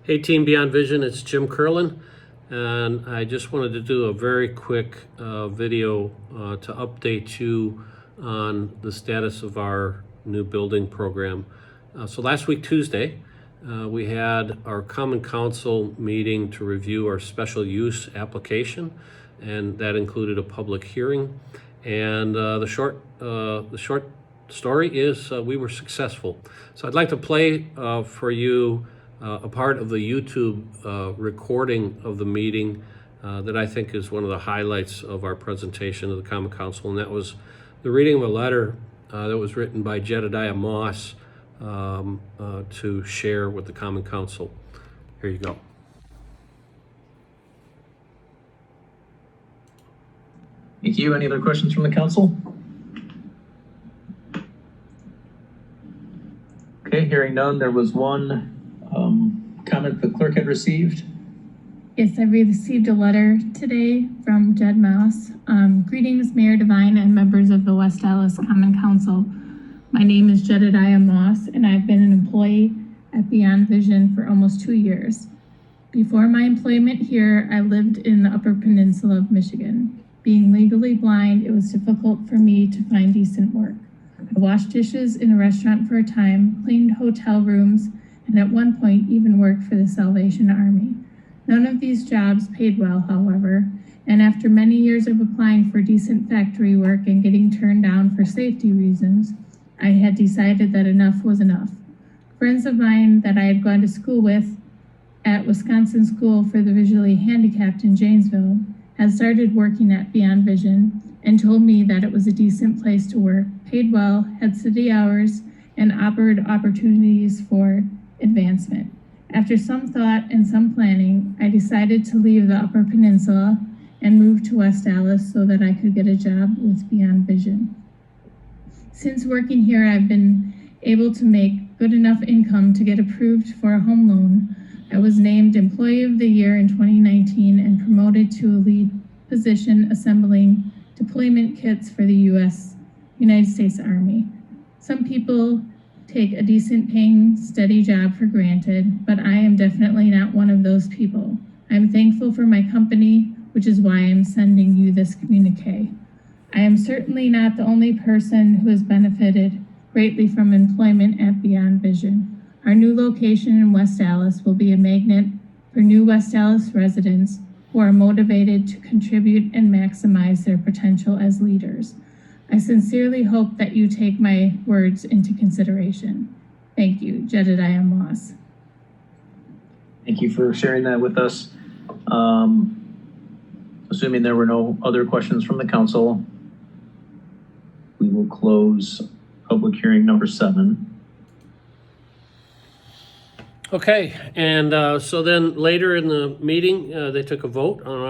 Hey Team Beyond Vision, it's Jim Curlin, and I just wanted to do a very quick video to update you on the status of our new building program. So last week, Tuesday, we had our Common Council meeting to review our special use application, and that included a public hearing. And the short story is we were successful. So I'd like to play for you a part of the YouTube recording of the meeting that I think is one of the highlights of our presentation of the Common Council, and that was the reading of a letter that was written by Jedediah Moss to share with the Common Council. Here you go. Thank you. Any other questions from the council? Okay, hearing none, there was one comment the clerk had received. Yes, I received a letter today from Jed Moss. Greetings, Mayor Devine and members of the West Allis Common Council. My name is Jedediah Moss, and I've been an employee at Beyond Vision for almost 2 years. Before my employment here, I lived in the Upper Peninsula of Michigan. Being legally blind, it was difficult for me to find decent work. I washed dishes in a restaurant for a time, cleaned hotel rooms, and at one point even worked for the Salvation Army. None of these jobs paid well, however, and after many years of applying for decent factory work and getting turned down for safety reasons, I had decided that enough was enough. Friends of mine that I had gone to school with at Wisconsin School for the Visually Handicapped in Janesville had started working at Beyond Vision and told me that it was a decent place to work, paid well, had city hours, and offered opportunities for advancement. After some thought and some planning, I decided to leave the Upper Peninsula and move to West Allis so that I could get a job with Beyond Vision. Since working here, I've been able to make good enough income to get approved for a home loan. I was named Employee of the Year in 2019 and promoted to a lead position assembling deployment kits for the United States Army. Some people take a decent paying, steady job for granted, but I am definitely not one of those people. I'm thankful for my company, which is why I'm sending you this communique. I am certainly not the only person who has benefited greatly from employment at Beyond Vision. Our new location in West Allis will be a magnet for new West Allis residents who are motivated to contribute and maximize their potential as leaders. I sincerely hope that you take my words into consideration. Thank you, Jedediah Moss. Thank you for sharing that with us. Assuming there were no other questions from the council, we will close public hearing number 7. Okay, and so then later in the meeting, they took a vote on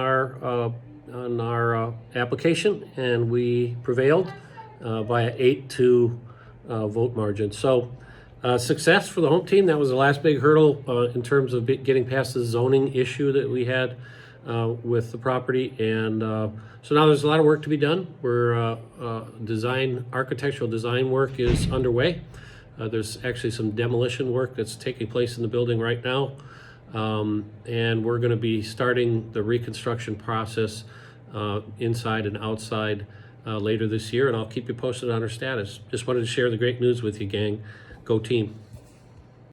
our application, and we prevailed by an 8-2 vote margin. So success for the home team. That was the last big hurdle in terms of getting past the zoning issue that we had with the property, and so now there's a lot of work to be done. We're architectural design work is underway. There's actually some demolition work that's taking place in the building right now. And we're going to be starting the reconstruction process inside and outside later this year, and I'll keep you posted on our status. Just wanted to share the great news with you, gang. Go team.